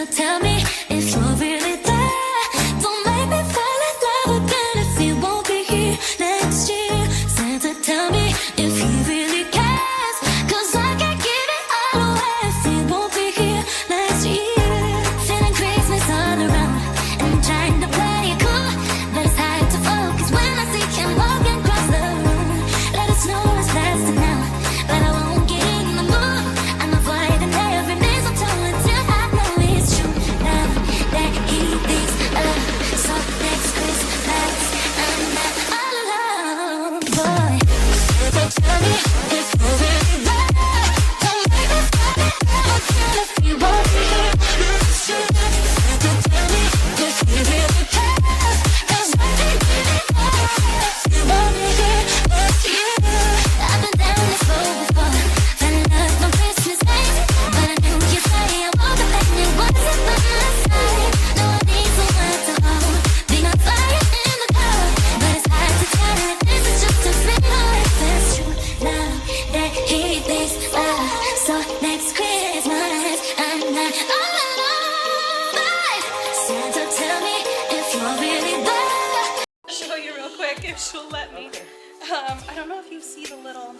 Santa, tell me if you're really there. Don't make me fall in love again if you won't be here next year. Santa, tell me if he really cares, 'cause I can't give it all away if he won't be here next year. Feeling Christmas all around and trying to play it cool, but it's hard to focus when I see him walking across the room. Let us know it's lasting now, but I won't get in the mood. I'm avoiding every mistletoe until I know it's true. Now that he thinks of, so next Christmas I'm not all alone, boy. So tell me if you're really there. Don't make me fall in love again if you won't be here next year. So tell me if you really care, 'cause I can't give it all away if you won't be here next year. I've been down this road before, fell in love on Christmas night, but I knew you'd say I wasn't and it wasn't by my side. No, I need someone to hold, be my fire in the cold, but it's hard to tell if this is just a fling or if it's true. Now that he thinks of, so next Christmas I'm not all alone, but Santa, tell me if you're really there. I'll show you real quick if she'll let me. I don't know if you see the little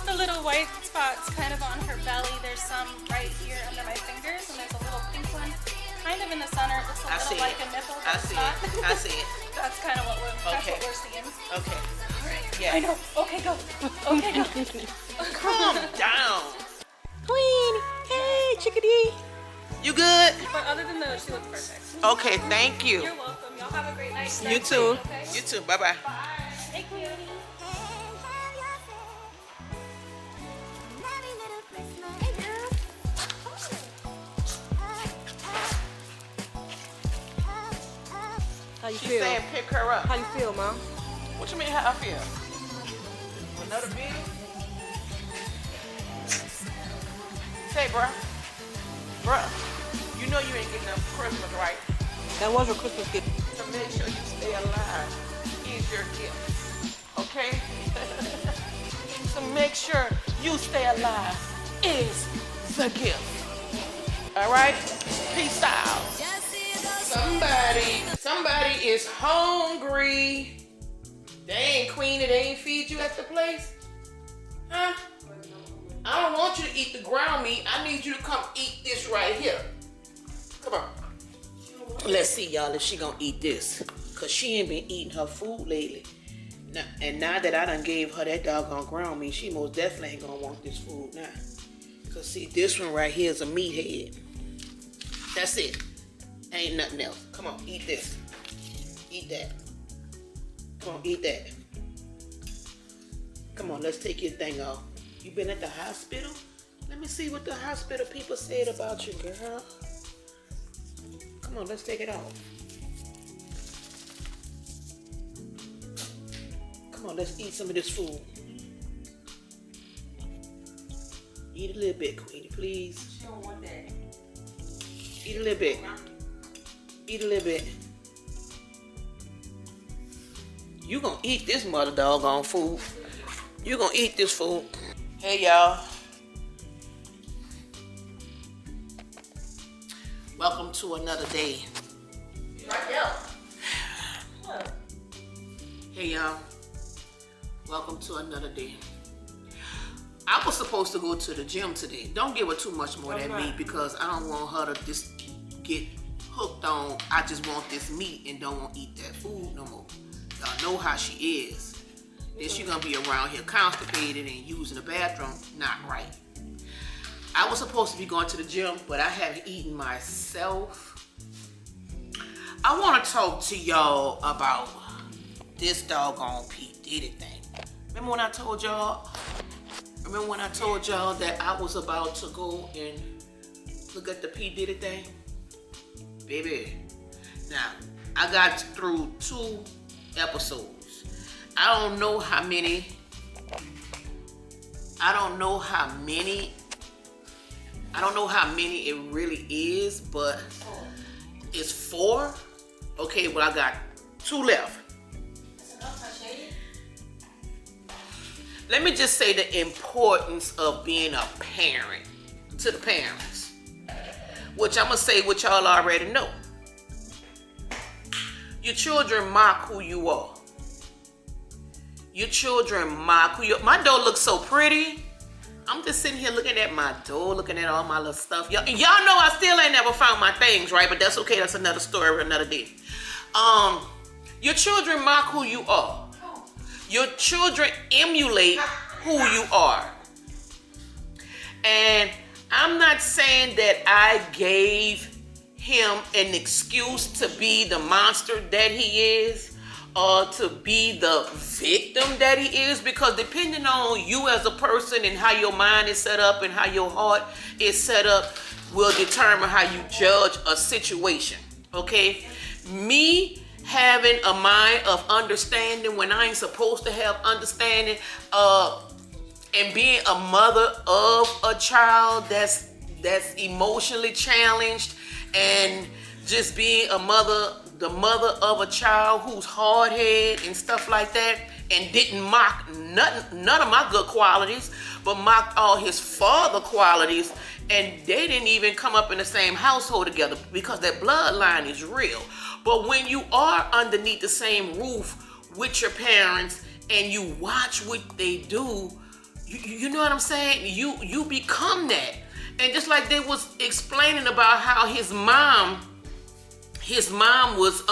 the little white spots kind of on her belly. There's some right here under my fingers, and there's a little pink one kind of in the center. It looks a little like a nipple. I see it. I see it. That's kind of what we're seeing. Okay. All right. Yeah. I know. Okay, go. Okay, go. Calm down. Queenie, hey, chickadee. You good? But other than those, she looks perfect. Okay, thank you. You're welcome. Y'all have a great night. You too. Okay? You too. Bye-bye. Bye. Hey, Queenie. How you She's feel? saying pick her up. How you feel, Mom? What you mean how I feel? Another bill? Say, bruh. Bruh, you know you ain't getting enough for Christmas, right? That was your Christmas gift. So make sure you stay alive. Is your gift. Okay? So make sure you stay alive. Is the gift. Alright? Peace out. Somebody is hungry. Dang, Queenie, they ain't feed you at the place? Huh? I don't want you to eat the ground meat. I need you to come eat this right here. Come on. Let's see, y'all, if she gonna eat this. Cause she ain't been eating her food lately. And now that I done gave her that doggone ground meat, she most definitely ain't gonna want this food now. Cause see, this one right here is a meathead. That's it. Ain't nothing else. Come on, eat this. Eat that. Come on, eat that. Come on, let's take your thing off. You been at the hospital? Let me see what the hospital people said about you, girl. Come on, let's take it off. Come on, let's eat some of this food. Eat a little bit, Queenie, please. She don't want that. Eat a little bit. Eat a little bit. You gonna eat this mother doggone food. You gonna eat this food. Hey, y'all. Welcome to another day. Right there. Hey, y'all. Welcome to another day. I was supposed to go to the gym today. Don't give her too much more than meat because I don't want her to just get hooked on, I just want this meat and don't want to eat that food no more. Y'all know how she is. Then she gonna be around here constipated and using the bathroom. Not right. I was supposed to be going to the gym, but I haven't eaten myself. I want to talk to y'all about this doggone P. Diddy thing. Remember when I told y'all that I was about to go and look at the P. Diddy thing? Baby, now, I got through 2 episodes. I don't know how many it really is, but it's 4. Okay, well, I got 2 left. Let me just say the importance of being a parent to the parents. which I'm gonna say what y'all already know. Your children mock who you are. Your children mock who you are. My door looks so pretty. I'm just sitting here looking at my door, looking at all my little stuff. Y'all know I still ain't never found my things, right? But that's okay. That's another story, another day. Your children mock who you are. Your children emulate who you are. And I'm not saying that I gave him an excuse to be the monster that he is, or to be the victim that he is, because depending on you as a person and how your mind is set up and how your heart is set up will determine how you judge a situation, okay? Me having a mind of understanding when I ain't supposed to have understanding, and being a mother of a child that's emotionally challenged, and just being the mother of a child who's hard-headed and stuff like that, and didn't mock none of my good qualities, but mocked all his father qualities, and they didn't even come up in the same household together, because that bloodline is real. But when you are underneath the same roof with your parents and you watch what they do, you know what I'm saying? You become that. And just like they was explaining about how his mom was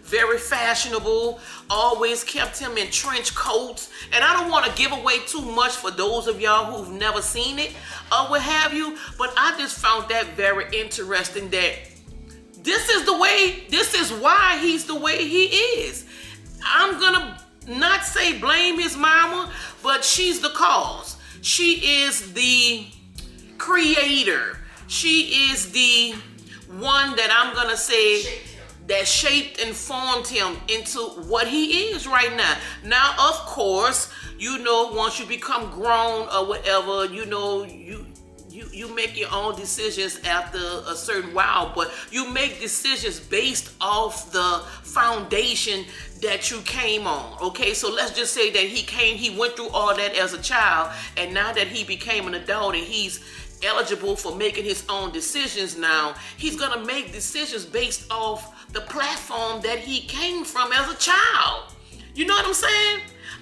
very fashionable, always kept him in trench coats. And I don't want to give away too much for those of y'all who've never seen it or what have you, but I just found that very interesting, that this is why he's the way he is. I'm gonna not say blame his mama, but she's the cause. She is the creator. She is the one that I'm gonna say that shaped and formed him into what he is right now. Now, of course, once you become grown or whatever, you make your own decisions after a certain while, but you make decisions based off the foundation that you came on, okay? So let's just say that he went through all that as a child, and now that he became an adult and he's eligible for making his own decisions now, he's gonna make decisions based off the platform that he came from as a child. You know what I'm saying?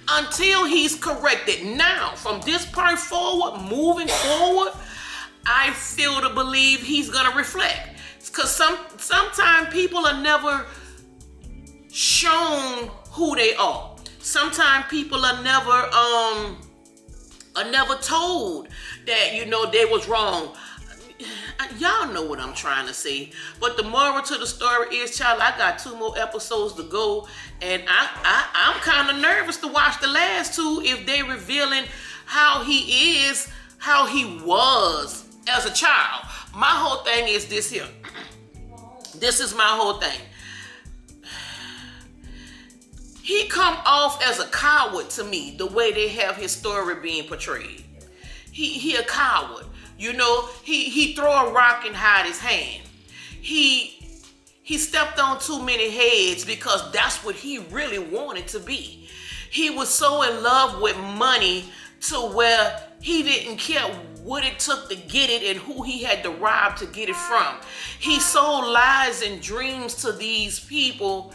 Until he's corrected. Now, from this point forward, moving forward, I feel to believe he's gonna reflect. Because sometimes people are never shown who they are. Sometimes people are never told that they was wrong. Y'all know what I'm trying to say. But the moral to the story is, child, I got 2 more episodes to go, and I'm kind of nervous to watch the last 2 if they revealing how he was as a child. My whole thing is this here. This is my whole thing. He come off as a coward to me, the way they have his story being portrayed. He a coward. He throw a rock and hide his hand. He stepped on too many heads because that's what he really wanted to be. He was so in love with money to where he didn't care what it took to get it and who he had to rob to get it from. He sold lies and dreams to these people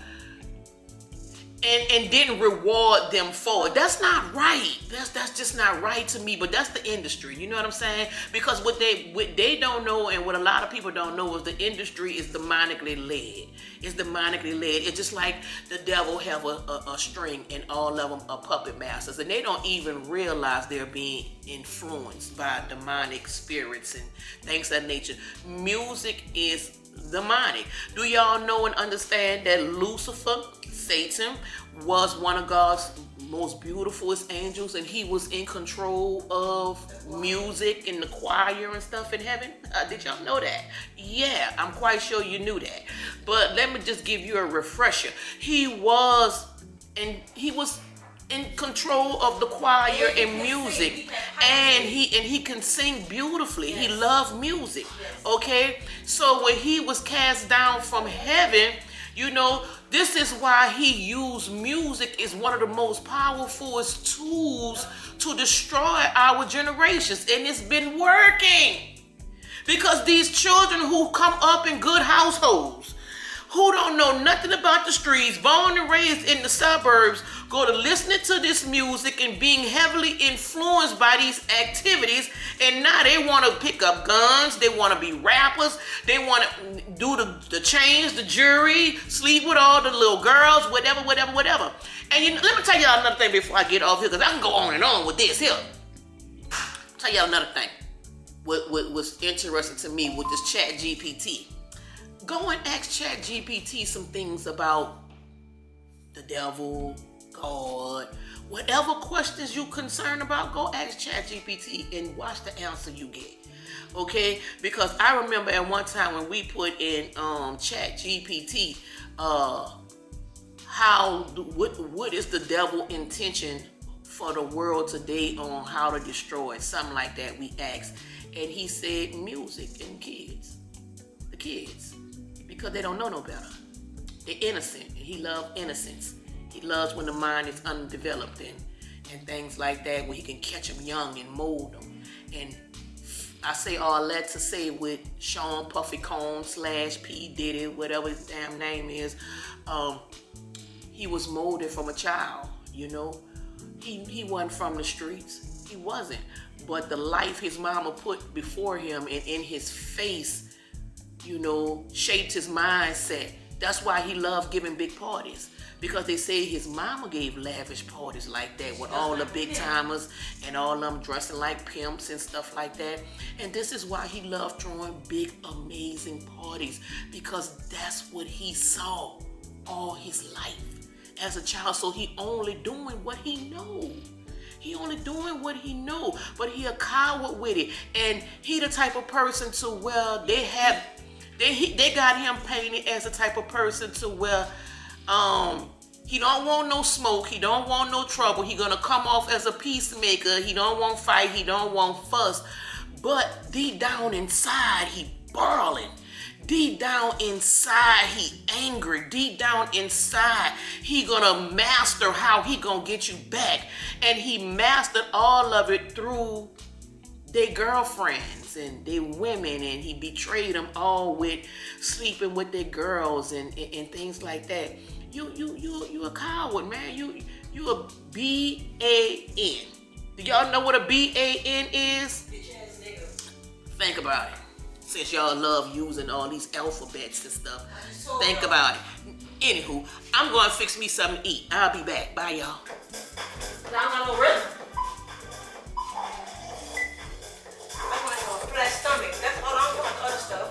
and didn't reward them for it. That's not right. That's just not right to me. But that's the industry. You know what I'm saying? Because what they don't know, and what a lot of people don't know, is the industry is demonically led. It's demonically led. It's just like the devil have a string, and all of them are puppet masters, and they don't even realize they're being influenced by demonic spirits and things of that nature. Music is demonic. Do y'all know and understand that Lucifer, Satan, was one of God's most beautifulest angels, and he was in control of music and the choir and stuff in heaven? Did y'all know that? Yeah, I'm quite sure you knew that. But let me just give you a refresher. He was in control of the choir and music, and he can sing beautifully. He loved music. Okay, so when he was cast down from heaven, this is why he used music as one of the most powerful tools to destroy our generations, and it's been working. Because these children who come up in good households, who don't know nothing about the streets, born and raised in the suburbs, go to listening to this music and being heavily influenced by these activities, and now they want to pick up guns, they want to be rappers, they want to do the chains, the jewelry, sleep with all the little girls, whatever. And let me tell y'all another thing before I get off here, because I can go on and on with this here. Tell y'all another thing. What was interesting to me with this Chat GPT. Go and ask Chat GPT some things about the devil, God, whatever questions you're concerned about, go ask Chat GPT and watch the answer you get. Okay? Because I remember at one time when we put in Chat GPT, what is the devil intention for the world today on how to destroy it? Something like that we asked. And he said music and kids. The kids. Because they don't know no better. They're innocent. And he loves innocence. He loves when the mind is undeveloped and things like that, where he can catch them young and mold them. And I say all that to say with Sean Puffy Combs / P. Diddy, whatever his damn name is, he was molded from a child, you know. He wasn't from the streets. He wasn't. But the life his mama put before him and in his face, you know, shaped his mindset. That's why he loved giving big parties. Because they say his mama gave lavish parties like that with all the big timers and all them dressing like pimps and stuff like that. And this is why he loved throwing big, amazing parties. Because that's what he saw all his life as a child. So he only doing what he know. He only doing what he know. But he a coward with it. And he the type of person to where they got him painted as a type of person to where he don't want no smoke, he don't want no trouble, he gonna come off as a peacemaker, he don't want fight, he don't want fuss, but deep down inside he boiling. Deep down inside he angry. Deep down inside he gonna master how he gonna get you back. And he mastered all of it through their girlfriends and their women, and he betrayed them all with sleeping with their girls and things like that. You a coward, man. You a B-A-N. Do y'all know what a B-A-N is? Think about it. Since y'all love using all these alphabets and stuff, think about it. Anywho, I'm going to fix me something to eat. I'll be back. Bye, y'all. I don't got no rhythm. I want to have a flat stomach. That's all I want. Other stuff.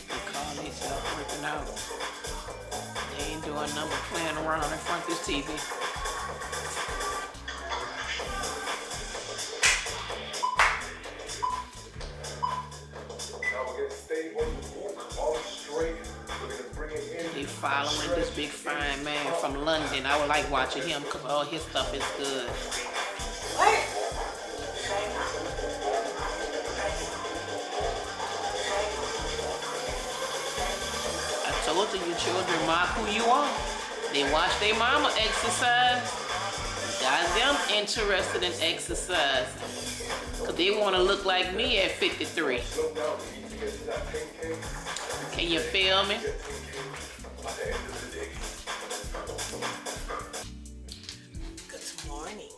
They call themselves working out. They ain't doing nothing but playing around in front of this TV. They following this big fine man from London. I would like watching him because all his stuff is good. What? I told you, your children mark who you are. They watch their mama exercise. Got them interested in exercise. Because they want to look like me at 53. Can you feel me? Good morning.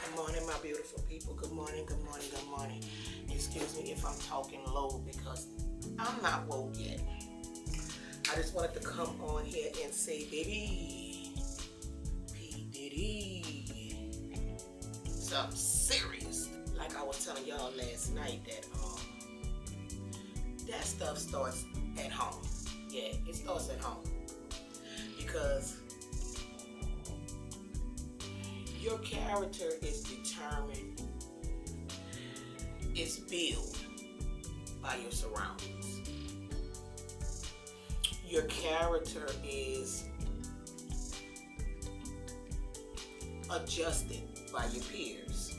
Good morning, my beautiful people. Good morning, good morning, good morning. Excuse me if I'm talking low because I'm not woke yet. I just wanted to come on here and say, baby, P. Diddy, something serious. Like I was telling y'all last night that stuff starts at home. Yeah, it starts at home. Because your character is determined, it's built by your surroundings. Your character is adjusted by your peers.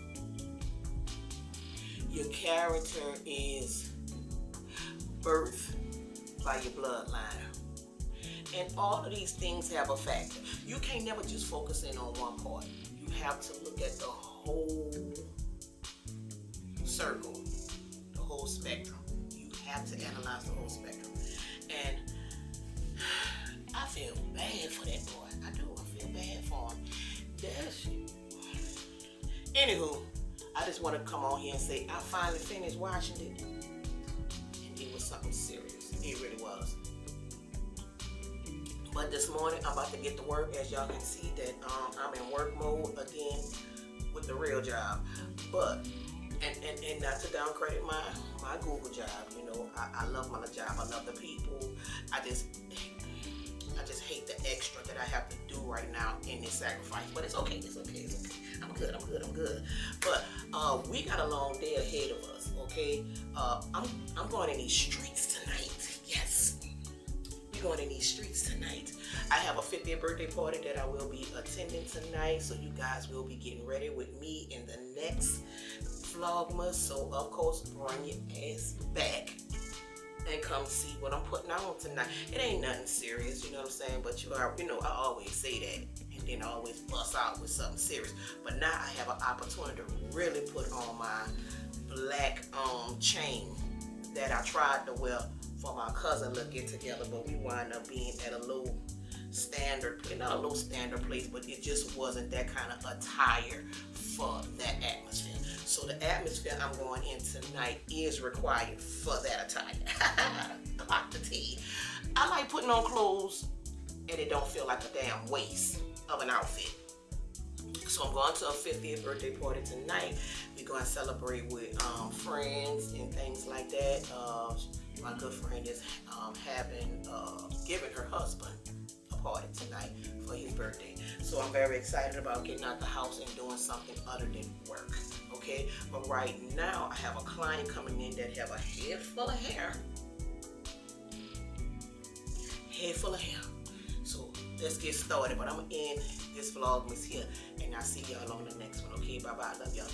Your character is birthed by your bloodline. And all of these things have a factor. You can't never just focus in on one part. You have to look at the whole whole circle, the whole spectrum. You have to analyze the whole spectrum. And I feel bad for that boy. I do. I feel bad for him. That shit. Anywho, I just want to come on here and say I finally finished watching it. And it was something serious. It really was. But this morning, I'm about to get to work. As y'all can see that I'm in work mode again with the real job. But, and not to down credit my Google job, you know, I love my job. I love the people. I just hate the extra that I have to do right now in this sacrifice. But it's okay, it's okay, it's okay. I'm good. But we got a long day ahead of us, okay? I'm going in these streets tonight. Yes. We're going in these streets tonight. I have a 50th birthday party that I will be attending tonight, so you guys will be getting ready with me in the next Vlogmas. So of course, bring your ass back and come see what I'm putting on tonight. It ain't nothing serious, you know what I'm saying? But you know, I always say that, and then I always bust out with something serious. But now I have an opportunity to really put on my black chain that I tried to wear for my cousin little get together, but we wind up being at a low standard, not a low standard place, but it just wasn't that kind of attire for that atmosphere. So the atmosphere I'm going in tonight is required for that attire. Clock the T. I like putting on clothes and it don't feel like a damn waste of an outfit. So I'm going to a 50th birthday party tonight. We're going to celebrate with friends and things like that. My good friend is giving her husband a party tonight for his birthday. So I'm very excited about getting out the house and doing something other than work. Okay, but right now I have a client coming in that have a head full of hair. Head full of hair. So let's get started. But I'm in this Vlogmas here, and I'll see y'all on the next one. Okay, bye bye. Love y'all.